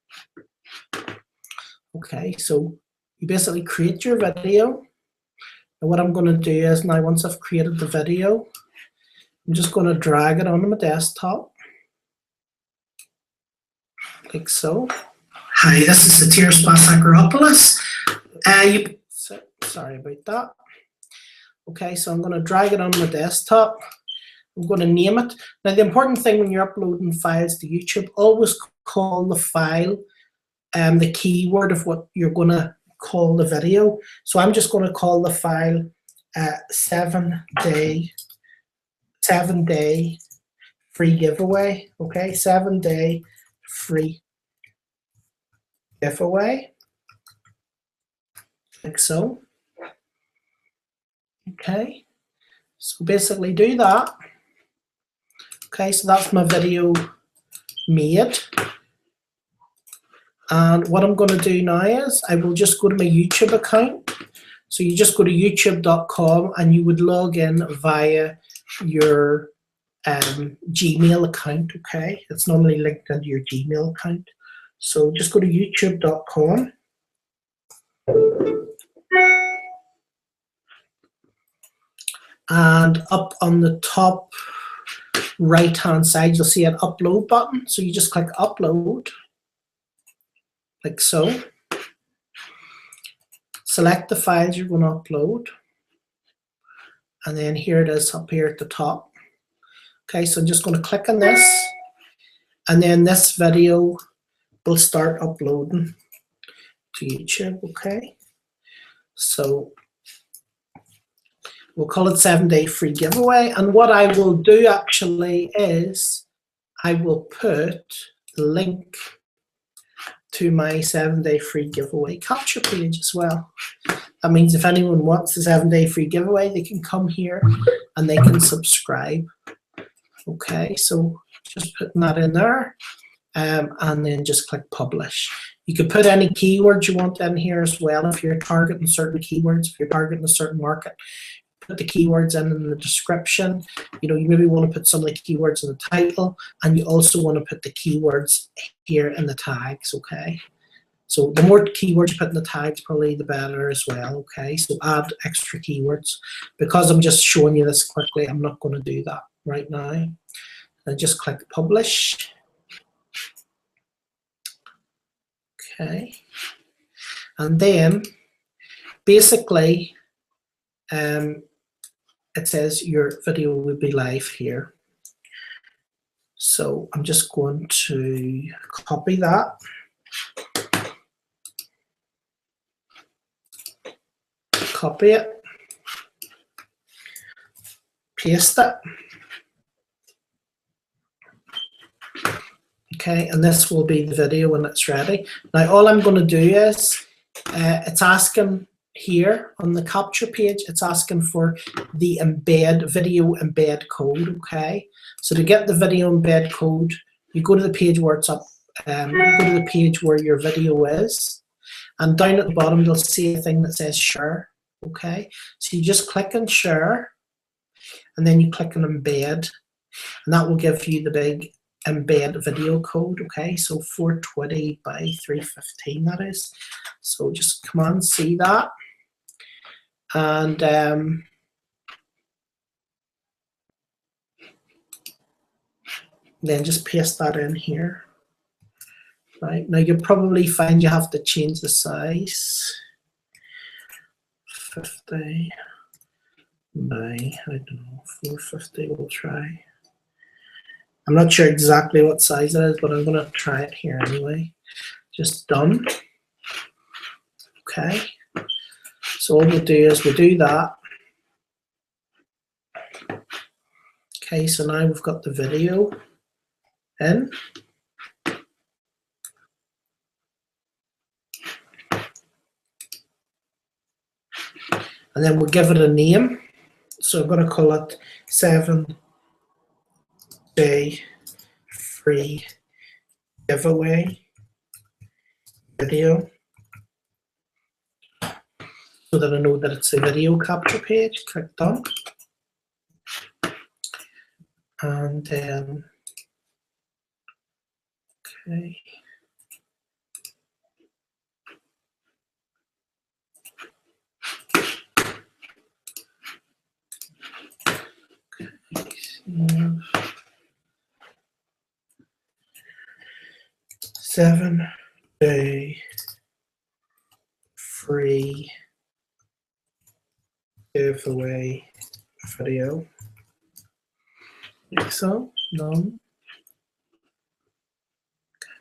Okay, so you basically create your video. And what I'm going to do is now, once I've created the video, I'm just going to drag it onto my desktop, like so. Hi, this is Satiris Basakiropoulos. Sorry about that. Okay, so I'm going to drag it on my desktop. I'm going to name it. Now, the important thing when you're uploading files to YouTube, always call the file the keyword of what you're going to call the video. So I'm just going to call the file 7-day free giveaway. Okay, 7-day free giveaway. Like so. Okay, so basically do that. Okay, so that's my video made. And what I'm going to do now is I will just go to my YouTube account. So you just go to youtube.com and you would log in via your Gmail account, okay? It's normally linked into your Gmail account. So just go to youtube.com. And up on the top right hand side, you'll see an upload button. So you just click upload, like so. Select the files you're going to upload. And then here it is up here at the top. Okay, so I'm just going to click on this. And then this video will start uploading to YouTube, okay? So we'll call it 7-day free giveaway. And what I will do actually is I will put the link to my 7-day free giveaway capture page as well. That means if anyone wants the 7-day free giveaway, they can come here and they can subscribe. Okay, so just putting that in there and then just click publish. You could put any keywords you want in here as well if you're targeting certain keywords, if you're targeting a certain market. Put the keywords in the description. You know, you maybe want to put some of the keywords in the title, and you also want to put the keywords here in the tags, okay? So the more keywords you put in the tags, probably the better as well, okay? So add extra keywords. Because I'm just showing you this quickly, I'm not going to do that right now. And just click publish. Okay. And then basically, it says your video will be live here. So I'm just going to copy that. Copy it. Paste it. Okay, and this will be the video when it's ready. Now all I'm going to do is, it's asking here on the capture page, it's asking for the video embed code, okay? So to get the video embed code, you go to the page where it's up, you go to the page where your video is, and down at the bottom you'll see a thing that says share, okay? So you just click on share, and then you click on embed, and that will give you the big embed video code, okay? So 420 by 315 that is. So just come on, see that. And then just paste that in here. Right, now you'll probably find you have to change the size. 50 by, I don't know, 450 we'll try. I'm not sure exactly what size it is, but I'm going to try it here anyway. Just done. Okay. So all we'll do is we'll do that. Okay, so now we've got the video in. And then we'll give it a name. So I'm going to call it 7-day free giveaway video. So that I know that it's a video capture page. Click done. And then, okay. Okay. 7-day free giveaway video. Like so, none.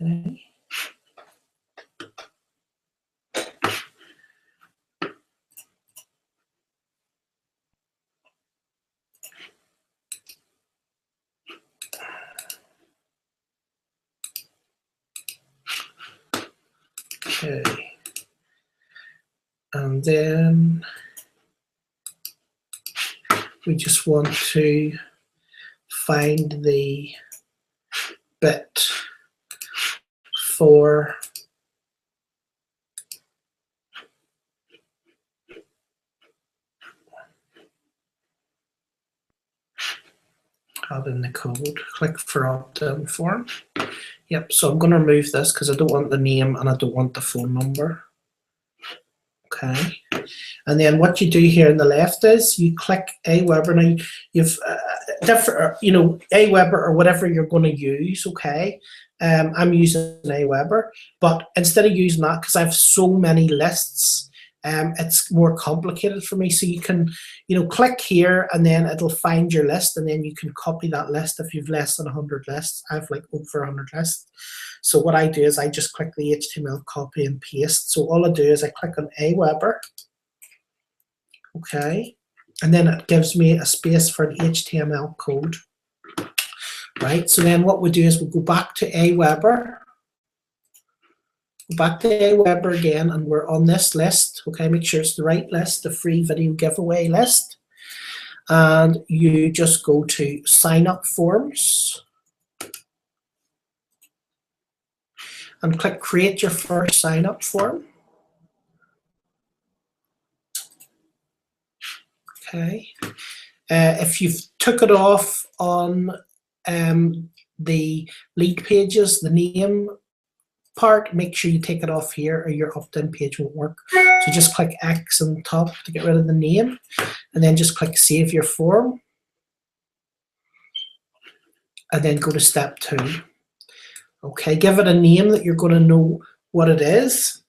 Okay. Okay. And then we just want to find the bit for add in the code. Click for opt-in form. Yep, so I'm going to remove this because I don't want the name and I don't want the phone number. Okay, and then what you do here on the left is you click Aweber. Now you've different, you know, Aweber or whatever you're going to use. Okay, I'm using Aweber, but instead of using that, because I have so many lists, it's more complicated for me. So you can, you know, click here and then it'll find your list, and then you can copy that list if you've less than 100 lists. I have like over 100 lists. So what I do is I just click the HTML copy and paste. So all I do is I click on Aweber. Okay, and then it gives me a space for the HTML code. Right, so then what we do is we go back to Aweber. Go back to Aweber again, and we're on this list. Okay, make sure it's the right list, the free video giveaway list. And you just go to sign up forms and click create your first sign up form. Okay, if you've took it off on the lead pages, the name part, make sure you take it off here or your opt-in page won't work. So just click X on top to get rid of the name, and then just click save your form, and then go to step 2. Okay, give it a name that you're going to know what it is.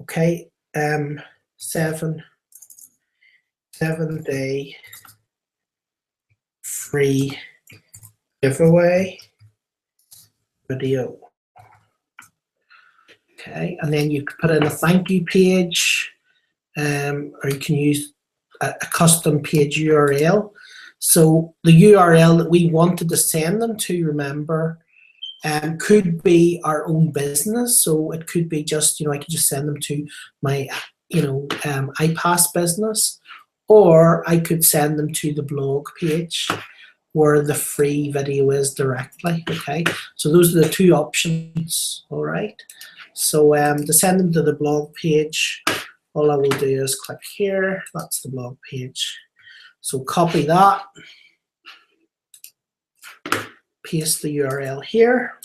Okay, 7-day free giveaway video. Okay, and then you can put in a thank you page, or you can use a custom page URL. So the URL that we wanted to send them to, remember, could be our own business. So it could be just, you know, I could just send them to my, you know, iPass business, or I could send them to the blog page where the free video is directly. Okay, so those are the two options. All right. So to send them to the blog page, all I will do is click here. That's the blog page. So copy that, paste the URL here,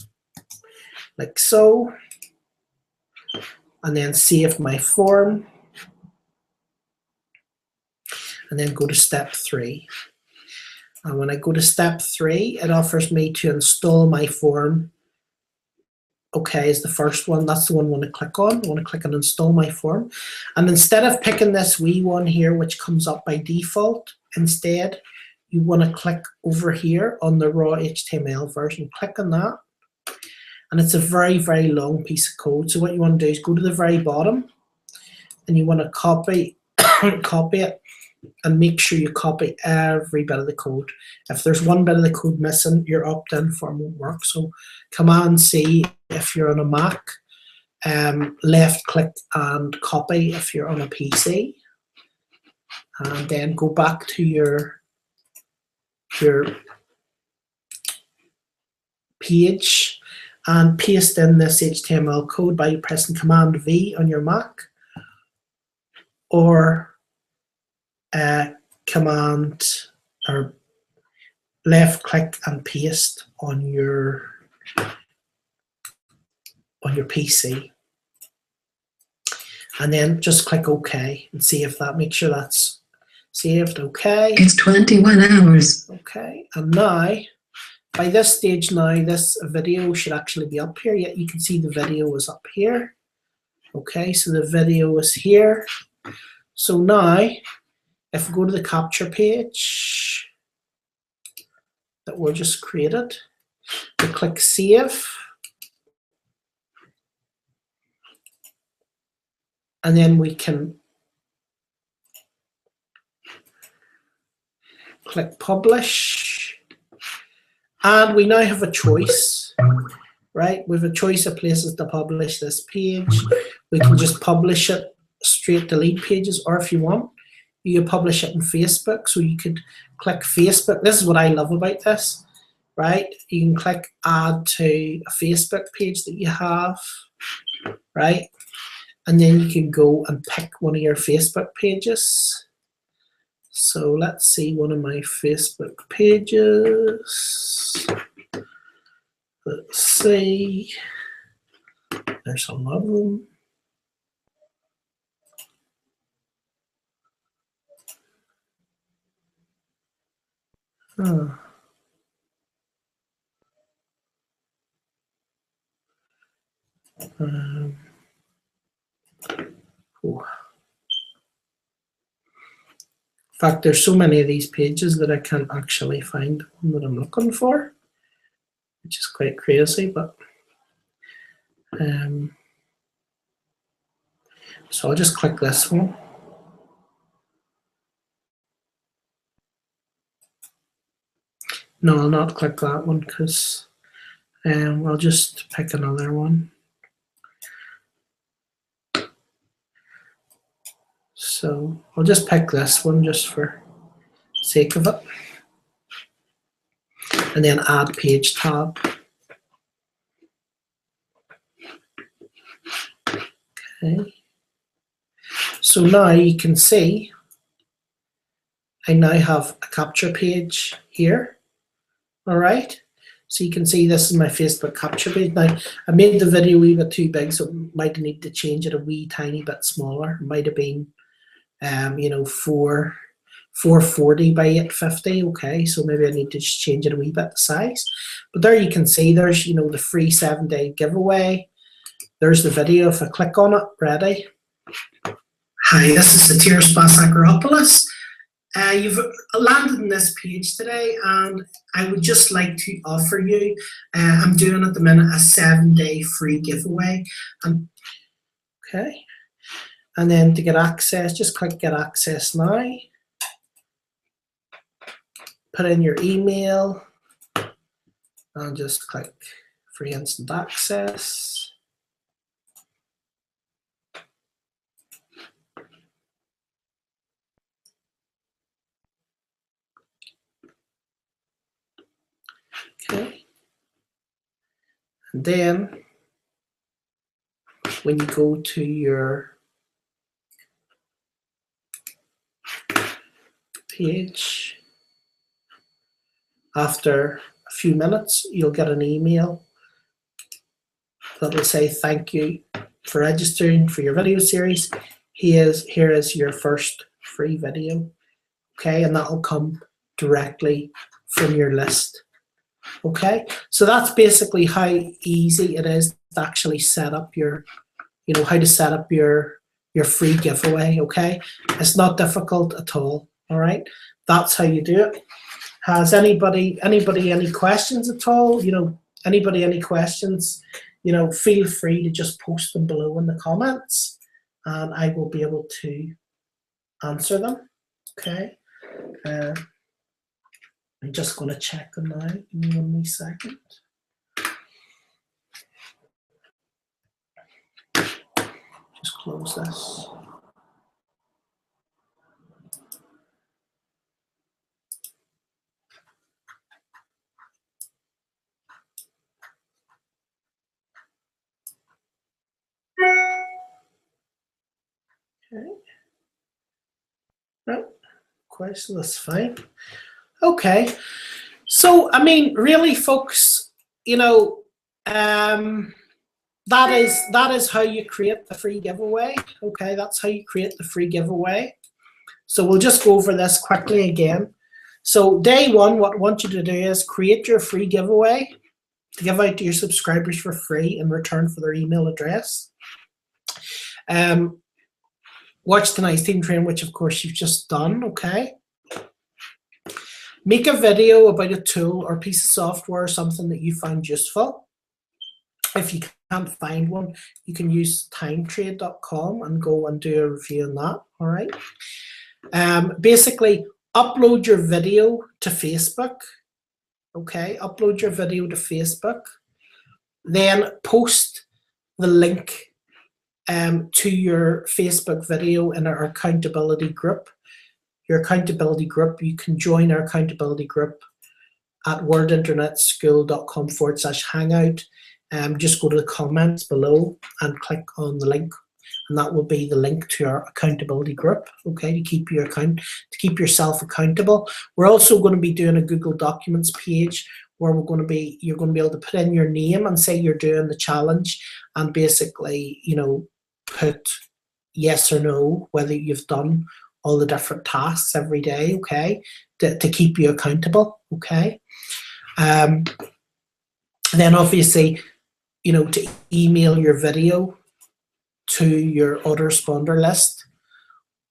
like so, and then save my form, and then go to step 3. And when I go to step 3, it offers me to install my form. Okay, is the first one. That's the one I want to click on. I want to click on install my form. And instead of picking this wee one here, which comes up by default, instead, you want to click over here on the raw HTML version. Click on that. And it's a very, very long piece of code. So what you want to do is go to the very bottom, and you want to copy, copy it, and make sure you copy every bit of the code. If there's one bit of the code missing, your opt-in form won't work. So Command C if you're on a Mac, left click and copy if you're on a PC, and then go back to your page and paste in this HTML code by pressing Command V on your Mac, or Command or left click and paste on your PC, and then just click OK and see if that, make sure that's saved. Okay, it's 21 hours. Okay, and now by this stage now this video should actually be up here. Yet you can see the video is up here. Okay, so the video is here. So now, if we go to the capture page that we just created, we click Save. And then we can click Publish. And we now have a choice, right? We have a choice of places to publish this page. We can just publish it straight to Lead Pages, or if you want, you can publish it in Facebook. So you could click Facebook. This is what I love about this, right? You can click Add to a Facebook page that you have, right? And then you can go and pick one of your Facebook pages. So let's see one of my Facebook pages. Let's see. There's a lot of them. Oh. Oh. In fact, there's so many of these pages that I can't actually find the one that I'm looking for, which is quite crazy, but so I'll just click this one. No, I'll not click that one because I'll just pick another one. So I'll just pick this one just for sake of it. And then Add Page tab. Okay. So now you can see I now have a capture page here. All right. So you can see this is my Facebook capture page. Now I made the video a wee bit too big, so might need to change it a wee tiny bit smaller. It might have been 440 by 850. Okay, so maybe I need to just change it a wee bit the size. But there you can see there's the free 7-day giveaway. There's the video. If I click on it, ready. Hi, this is Satiris Basakeropoulos. You've landed in this page today, and I would just like to offer you, I'm doing at the minute a 7-day free giveaway. Okay. And then to get access, just click Get Access Now. Put in your email and just click Free Instant Access. Okay. And then when you go to your page, after a few minutes, you'll get an email that will say thank you for registering for your video series. Here is your first free video. Okay, and that'll come directly from your list. Okay, so that's basically how easy it is to actually set up your, how to set up your free giveaway. Okay, it's not difficult at all. All right, that's how you do it. Has anybody any questions at all? Anybody any questions? Feel free to just post them below in the comments, and I will be able to answer them. Okay. I'm just going to check them now. Give me 1 wee second. Just close this. Okay. No question. That's fine. Okay, so really, folks, that is how you create the free giveaway. Okay, that's how you create the free giveaway. So we'll just go over this quickly again. So day one, what I want you to do is create your free giveaway to give out to your subscribers for free in return for their email address. Watch tonight's team training, which of course you've just done, okay? Make a video about a tool or piece of software or something that you find useful. If you can't find one, you can use timetrade.com and go and do a review on that, all right? Basically, upload your video to Facebook, okay? Upload your video to Facebook. Then post the link to your Facebook video in our accountability group. Your accountability group, you can join our accountability group at worldinternetschool.com/hangout. Just go to the comments below and click on the link, and that will be the link to our accountability group, okay, to keep yourself accountable. We're also going to be doing a Google Documents page where you're going to be able to put in your name and say you're doing the challenge, and basically, you know, put yes or no, whether you've done all the different tasks every day, okay, to keep you accountable, okay. Then obviously, you know, to email your video to your autoresponder list,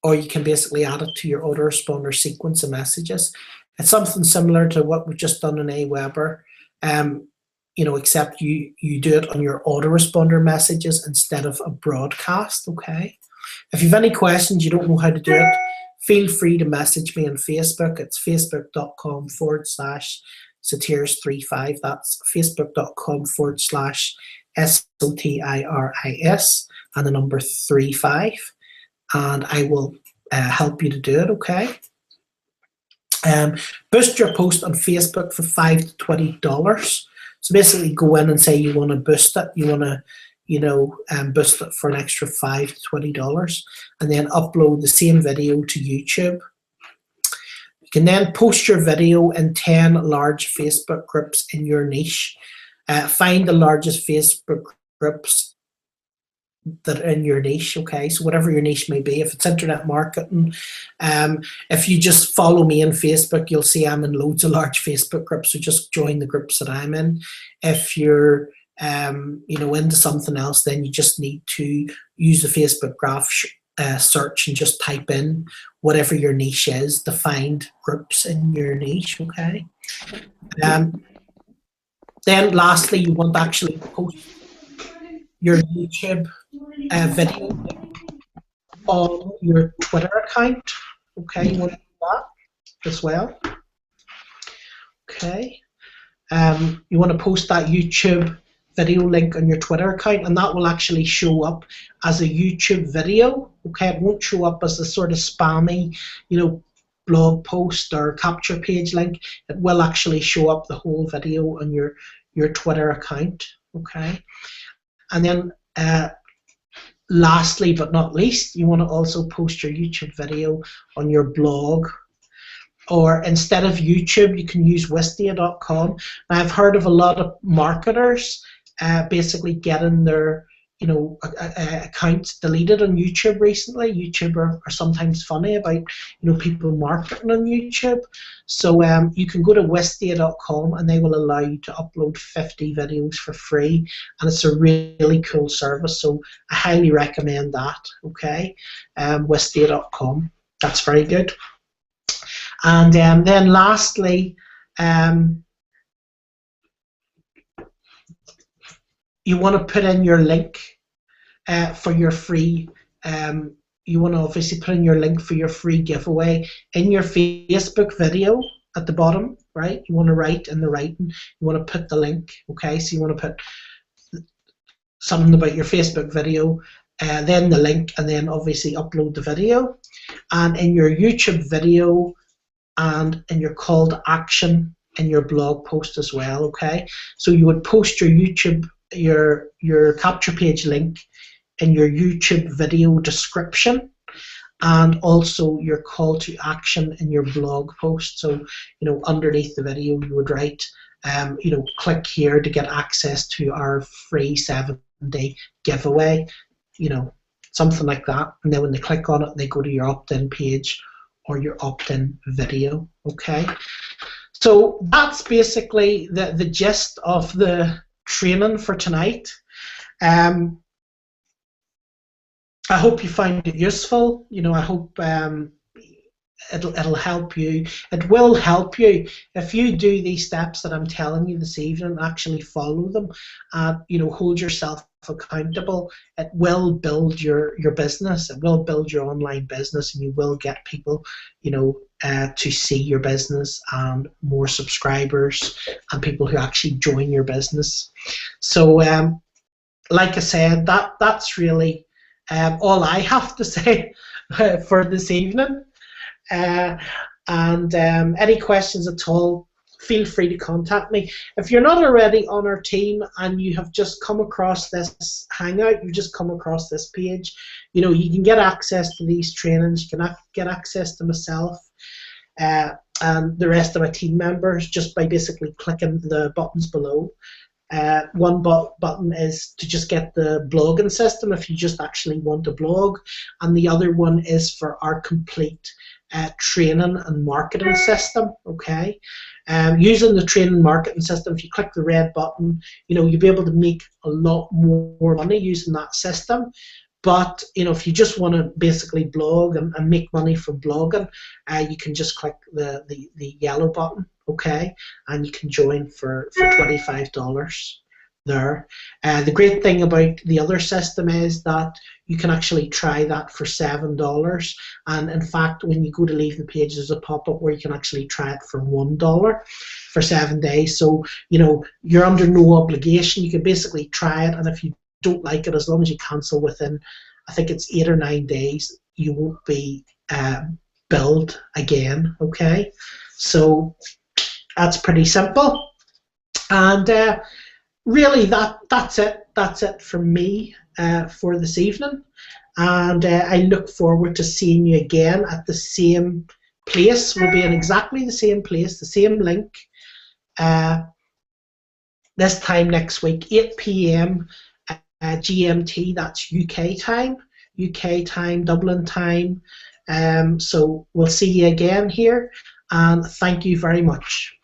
or you can basically add it to your autoresponder sequence of messages. It's something similar to what we've just done in Aweber, you know, except you do it on your autoresponder messages instead of a broadcast, okay? If you have any questions, you don't know how to do it, feel free to message me on Facebook. It's facebook.com/Sotiris35. That's facebook.com/SOTIRIS and the number 35. And I will help you to do it, okay? Boost your post on Facebook for $5 to $20. So basically go in and say you want to boost it. You want to, you know, boost it for an extra $5 to $20, and then upload the same video to YouTube. You can then post your video in 10 large Facebook groups in your niche. Find the largest Facebook groups that are in your niche, okay? So whatever your niche may be, if it's internet marketing, if you just follow me on Facebook, you'll see I'm in loads of large Facebook groups, so just join the groups that I'm in. If you're you know, into something else, then you just need to use the Facebook graph search and just type in whatever your niche is to find groups in your niche, okay? Then lastly, you want to actually post your YouTube video on your Twitter account, okay? You want to do that as well, okay? You want to post that YouTube video link on your Twitter account, and that will actually show up as a YouTube video, okay? It won't show up as a sort of spammy, you know, blog post or capture page link. It will actually show up the whole video on your Twitter account, okay? And then lastly but not least, you want to also post your YouTube video on your blog, or instead of YouTube, you can use Wistia.com. Now, I've heard of a lot of marketers basically getting their, you know, accounts deleted on YouTube recently. YouTube are sometimes funny about, you know, people marketing on YouTube. So you can go to Wistia.com and they will allow you to upload 50 videos for free, and it's a really cool service. So I highly recommend that, okay? Wistia.com, that's very good. And then lastly, you want to put in your link for your free, you want to obviously put in your link for your free giveaway in your Facebook video at the bottom, right? You want to write in the writing, you want to put the link, okay? So you want to put something about your Facebook video, then the link, and then obviously upload the video. And in your YouTube video and in your call to action in your blog post as well, okay? So you would post your YouTube, your capture page link in your YouTube video description, and also your call to action in your blog post. So, you know, underneath the video you would write, you know, click here to get access to our free 7-day giveaway, you know, something like that. And then when they click on it, they go to your opt-in page or your opt-in video, okay? So that's basically the gist of the training for tonight. I hope you find it useful. You know, I hope it'll help you. It will help you if you do these steps that I'm telling you this evening. Actually follow them, and you know, hold yourself accountable. It will build your business. It will build your online business, and you will get people, you know, to see your business and more subscribers and people who actually join your business. So, like I said, that's really all I have to say for this evening. Uh, and any questions at all, feel free to contact me. If you're not already on our team and you have just come across this Hangout, you've just come across this page, you know, you can get access to these trainings, you can get access to myself and the rest of my team members just by basically clicking the buttons below. One button is to just get the blogging system if you just actually want to blog, and the other one is for our complete training and marketing system. Okay, using the training marketing system, if you click the red button, you know, you'll be able to make a lot more money using that system. But you know, if you just want to basically blog and make money from blogging, you can just click the yellow button, okay, and you can join for $25 there. The great thing about the other system is that you can actually try that for $7, and in fact, when you go to leave the page, there's a pop-up where you can actually try it for $1 for 7 days. So you know, you're under no obligation. You can basically try it, and if you don't like it, as long as you cancel within, I think it's 8 or 9 days, you won't be billed again. Okay, so that's pretty simple, and really that's it from me for this evening, and I look forward to seeing you again at the same place. We'll be in exactly the same place, the same link, this time next week, 8 p.m. GMT, that's UK time, Dublin time. So we'll see you again here, and thank you very much.